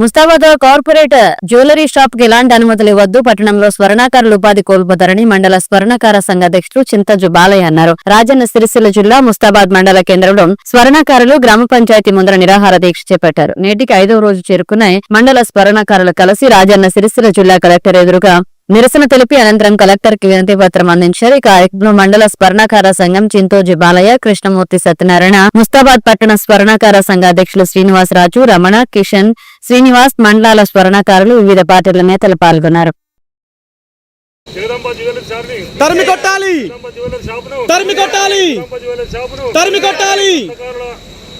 Mustabad corporate jewellery shop కి ఎలాంటి అనుమతులు ఇవ్వద్దు, పట్టణంలో స్వర్ణకారులు ఉపాధి కోల్పోతారని మండల స్వర్ణకార సంఘ అధ్యక్షులు చింతజు బాలయ్య అన్నారు. రాజన్న సిరిసిల్ల జిల్లా ముస్తాబాద్ మండల కేంద్రంలో స్వర్ణకారులు గ్రామ పంచాయతీ ముందర నిరాహార దీక్ష చేపట్టారు. నేటికి 5వ రోజు చేరుకున్నాయి. మండల స్వర్ణకారులు కలిసి రాజన్న సిరిసిల్ల జిల్లా కలెక్టర్ ఎదురుగా నిరసన తెలిపి అనంతరం కలెక్టర్ కి వినతి పత్రం అందించారు. ఈ కార్యక్రమంలో మండల స్వర్ణకార సంఘం చింతోజి బాలయ్య, కృష్ణమూర్తి సత్యనారాయణ, ముస్తాబాద్ పట్టణ స్వర్ణకార సంఘ అధ్యక్షులు శ్రీనివాస్ రాజు, రమణ, కిషన్, శ్రీనివాస్, మండలాల స్వర్ణకారులు, వివిధ పార్టీల నేతలు పాల్గొన్నారు.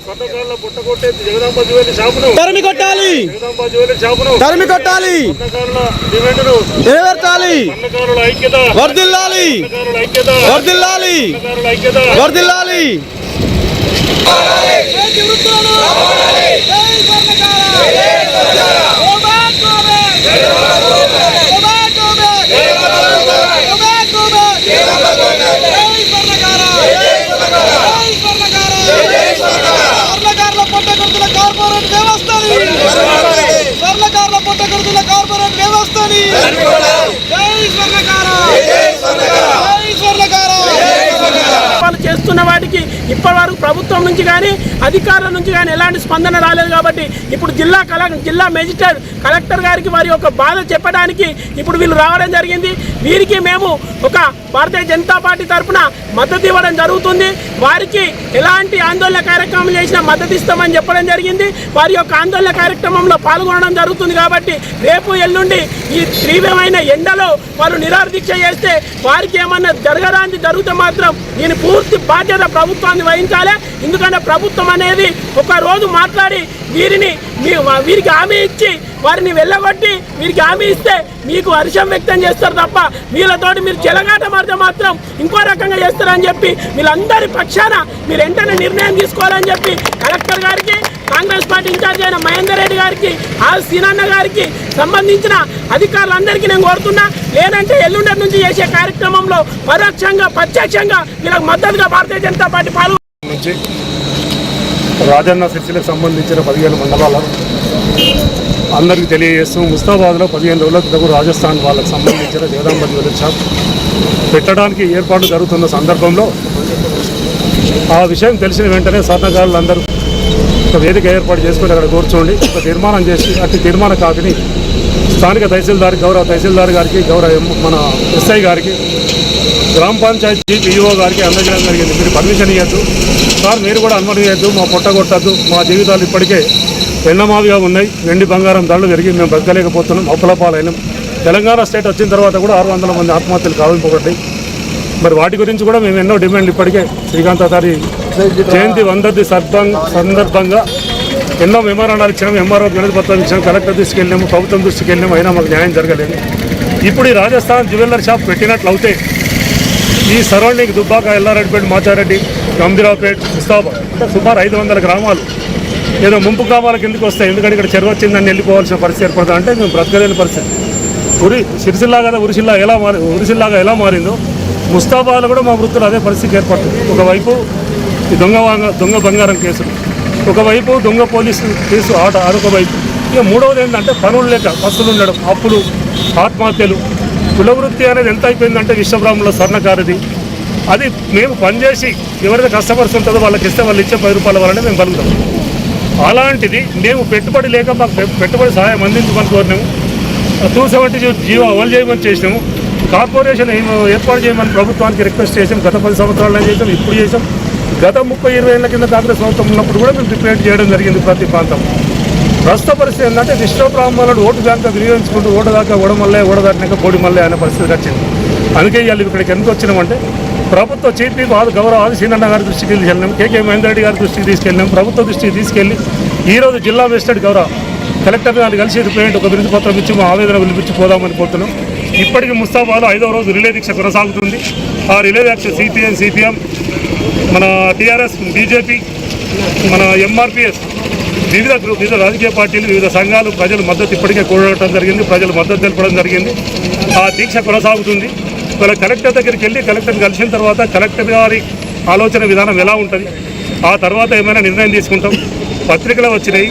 స్వర్ణకారుల పుట్టగొట్టే జగదాంబ జ్యువెలరీ షాపును తరిమి కొట్టాలి. జగదాంబ జ్యువెలరీ షాపును తరిమి కొట్టాలి. స్వర్ణకారుల డిమాండ్ను నెరవేర్చాలి. స్వర్ణకారుల ఐక్యత వర్ధిల్లాలి. స్వర్ణకారుల ఐక్యత వర్ధిల్లాలి. స్వర్ణకారుల ఐక్యత వర్ధిల్లాలి. చేస్తున్న వాటికి ఇప్పటి వరకు ప్రభుత్వం నుంచి కానీ అధికారుల నుంచి కానీ ఎలాంటి స్పందన రాలేదు. కాబట్టి ఇప్పుడు జిల్లా మేజిస్ట్రేట్ కలెక్టర్ గారికి వారి యొక్క బాధ చెప్పడానికి ఇప్పుడు వీళ్ళు రావడం జరిగింది. వీరికి మేము ఒక భారతీయ జనతా పార్టీ తరఫున మద్దతు ఇవ్వడం జరుగుతుంది. వారికి ఎలాంటి ఆందోళన కార్యక్రమం చేసినా మద్దతు ఇస్తామని చెప్పడం జరిగింది. వారి యొక్క ఆందోళన కార్యక్రమంలో పాల్గొనడం జరుగుతుంది. కాబట్టి రేపు ఎల్లుండి ఈ తీవ్రమైన ఎండలో వారు నిరాహార దీక్ష చేస్తే వారికి ఏమన్నా జరిగితే మాత్రం దీని పూర్తి బాధ్యత ప్రభుత్వాన్ని వహించాలి. ఎందుకంటే ప్రభుత్వం అనేది ఒక రోజు మాట్లాడి వీరికి హామీ ఇచ్చి వారిని వెళ్ళగొట్టి వీరికి హామీ ఇస్తే మీకు హర్షం వ్యక్తం చేస్తారు తప్ప వీళ్ళతోటి మీరు చెలగాట మారితే మాత్రం ఇంకో రకంగా చేస్తారని చెప్పి వీళ్ళందరి పక్షాన మీరు వెంటనే నిర్ణయం తీసుకోవాలని చెప్పి కలెక్టర్ గారికి, కాంగ్రెస్ పార్టీ ఇన్ఛార్జ్ అయిన మహేందర్ రెడ్డి గారికి, సీనన్న గారికి సంబంధించిన అధికారులందరికీ నేను కోరుతున్నా. లేదంటే ఎల్లుండి నుంచి చేసే కార్యక్రమంలో పరోక్షంగా ప్రత్యక్షంగా వీళ్ళకి మద్దతుగా భారతీయ జనతా పార్టీ నుంచి రాజన్న సిరిసిల్లకు సంబంధించిన 15 మండలాల అందరికీ తెలియజేస్తూ ముస్తాబాద్లో 15 రోజుల క్రితం రాజస్థాన్ వాళ్ళకు సంబంధించిన జగదాంబ జ్యువెలరీ షాప్ పెట్టడానికి ఏర్పాట్లు జరుగుతున్న సందర్భంలో ఆ విషయం తెలిసిన వెంటనే స్వర్ణకారులందరూ ఒక వేదిక ఏర్పాటు చేసుకుని అక్కడ కూర్చోండి ఒక తీర్మానం చేసి అట్టి తీర్మాన కాపీని స్థానిక గౌరవ తహసీల్దార్ గారికి, మన ఎస్ఐ గారికి, గ్రామ పంచాయతీ పిఓ గారికి అందజేయడం జరిగింది. మీరు పర్మిషన్ ఇవ్వద్దు సార్, మీరు కూడా అనుమతి ఇవ్వద్దు, మా పొట్ట కొట్టద్దు, మా జీవితాలు ఇప్పటికే ఎండమావిగా ఉన్నాయి, వెండి బంగారం ధరలు పెరిగి మేము బతకలేకపోతున్నాం, అప్పులపాలైనాం. తెలంగాణ స్టేట్ వచ్చిన తర్వాత కూడా 600 మంది ఆత్మహత్యలు కావింపబడ్డాయి. మరి వాటి గురించి కూడా మేము ఎన్నో డిమాండ్లు ఇప్పటికే శ్రీకాంతాచారి జయంతి 100వ సందర్భంగా ఎన్నో మెమోరాండాలు ఇచ్చినాము, ఎంఆర్ఓ వినతి పత్రాలు ఇచ్చినాము, కలెక్టర్ దృష్టికి వెళ్ళాము, ప్రభుత్వం దృష్టికి వెళ్ళాము, అయినా మాకు న్యాయం జరగలేదు. ఇప్పుడు ఈ రాజస్థాన్ జ్యువెలరీ షాప్ పెట్టినట్లు అవుతే ఈ సరౌండింగ్ దుబ్బాక, ఎల్లారెడ్డిపేట, మాచారెడ్డి, గంభీరావుపేట, ముస్తాబాద్ అంటే సుమారు 500 గ్రామాలు ఏదో ముంపు గ్రామాల కిందకి వస్తాయి. ఎందుకంటే ఇక్కడ చెరువు వచ్చిందని వెళ్ళిపోవాల్సిన పరిస్థితి ఏర్పడుతుంది. అంటే మేము బ్రతకలేని పరిస్థితి. సిరిసిల్లాగా ఉరిసిల్లాగా ఎలా మారిందో ముస్తాబాద్లో కూడా మా వృత్తులు అదే పరిస్థితి ఏర్పడుతుంది. ఒకవైపు ఈ దొంగ బంగారం కేసులు, ఒకవైపు దొంగ పోలీసు కేసు అదొక వైపు. ఇక మూడవది ఏంటంటే పనులు లేక బస్సులు ఉండడం, అప్పులు, ఆత్మహత్యలు. కులవృత్తి అనేది ఎంత అయిపోయిందంటే విశ్వబ్రాహ్మణుల స్వర్ణకారిది. అది మేము పనిచేసి ఎవరైతే కస్టమర్స్ ఉంటుందో వాళ్ళకి ఇస్తే వాళ్ళు ఇచ్చే 10 రూపాయల వల్లనే మేము బలుగుతాం. అలాంటిది మేము పెట్టుబడి లేక మాకు పెట్టుబడి సహాయం అందించమని కోరినాము. 270 జీవో అమలు చేయమని చేసినాము. కార్పొరేషన్ ఏర్పాటు చేయమని ప్రభుత్వానికి రిక్వెస్ట్ చేసాం. గత 10 సంవత్సరాలు చేసాం, ఇప్పుడు చేసాం. గత 30-20 ఏళ్ల కింద కాంగ్రెస్ ప్రభుత్వం ఉన్నప్పుడు కూడా మేము రిపేర్ చేయడం జరిగింది ప్రతి ప్రాంతం. ప్రస్తుత పరిస్థితి ఏంటంటే విశ్వబ్రాహ్మణుడు ఓటు బ్యాంక్ వినియోగించుకుంటూ ఓటు దాకా ఓడమల్లే, ఓడదాటినాక కోడి మల్లే అనే పరిస్థితికి వచ్చింది. అందుకే ఇవాళ ఇక్కడికి ఎందుకు వచ్చినామంటే ప్రభుత్వ చీఫ్ గౌరవ సీనన్న గారి దృష్టికి తీసుకెళ్ళినాం, కేకే మహేందర్ రెడ్డి గారి దృష్టికి తీసుకెళ్ళినాం, ప్రభుత్వ దృష్టికి తీసుకెళ్ళి ఈరోజు జిల్లా మేజిస్ట్రేట్ గౌరవ కలెక్టర్ గారిని కలిసి రిప్రజెంట్ ఒక వినతి పత్రం ఇచ్చి మా ఆవేదన పిలిపించి పోదామని కోరుతున్నాం. ఇప్పటికీ ముస్తాబాద్లో 5వ రోజు రిలే దీక్ష కొనసాగుతుంది. ఆ రిలే దీక్ష సిపిఎం, మన టీఆర్ఎస్, బీజేపీ, మన ఎంఆర్పిఎస్, వివిధ రాజకీయ పార్టీలు, వివిధ సంఘాలు ప్రజలు మద్దతు ఇప్పటికే కూడటం జరిగింది. ప్రజలు మద్దతు తెలపడం జరిగింది. ఆ దీక్ష కొనసాగుతుంది. ఇవాళ కలెక్టర్ దగ్గరికి వెళ్ళి కలెక్టర్ని కలిసిన తర్వాత కలెక్టర్ గారి ఆలోచన విధానం ఎలా ఉంటుంది, ఆ తర్వాత ఏమైనా నిర్ణయం తీసుకుంటాం. పత్రికలు వచ్చినాయి,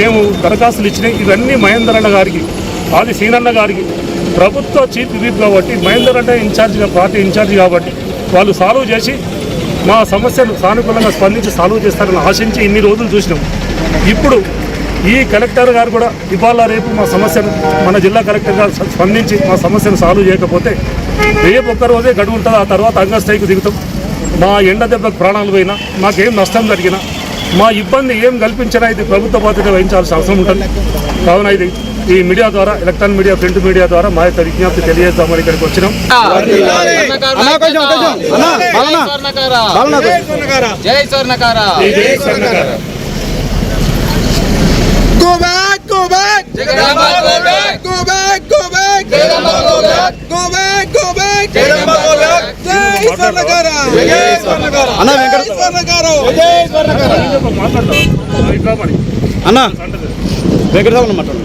మేము దరఖాస్తులు ఇచ్చినాయి. ఇవన్నీ మహేందర్ అన్న గారికి, ఆది సీనన్న గారికి ప్రభుత్వ చీఫ్ విప్ కాబట్టి, మహేందర్ అన్న ఇన్ఛార్జిగా, పార్టీ ఇన్ఛార్జి కాబట్టి వాళ్ళు సాల్వ్ చేసి మా సమస్యను సానుకూలంగా స్పందించి సాల్వ్ చేస్తారని ఆశించి ఇన్ని రోజులు చూసినాం. ఇప్పుడు ఈ కలెక్టర్ గారు కూడా ఇవాళ రేపు మా సమస్యను, మన జిల్లా కలెక్టర్ గారు స్పందించి మా సమస్యను సాల్వ్ చేయకపోతే రేపు ఒక్కరోజే గడువు ఉంటుంది. ఆ తర్వాత అంగస్ట్రైక్ దిగుతాం. మా ఎండ దెబ్బకు ప్రాణాలు పోయినా, మాకేం నష్టం జరిగినా, మా ఇబ్బంది ఏం కల్పించినా ఇది ప్రభుత్వ బాధ్యత వహించాల్సిన అవసరం ఉంటుంది. కావున ఇది ఈ మీడియా ద్వారా, ఎలక్ట్రానిక్ మీడియా, ప్రింట్ మీడియా ద్వారా మా యొక్క విజ్ఞప్తి తెలియజేద్దామని ఇక్కడికి వచ్చినాం. జై స్వర్ణకార. Go back, go back. Jagadamba, go back. Go back, go back. Jagadamba, go back. Go back, go back. Jagadamba, go back. Jai Swarnakara. Jai Swarnakara. Anna Venkata Swarnakara. Jai Swarnakara. మాట్లాడతాం. అన్న వెంకటరావు మాట్లాడు.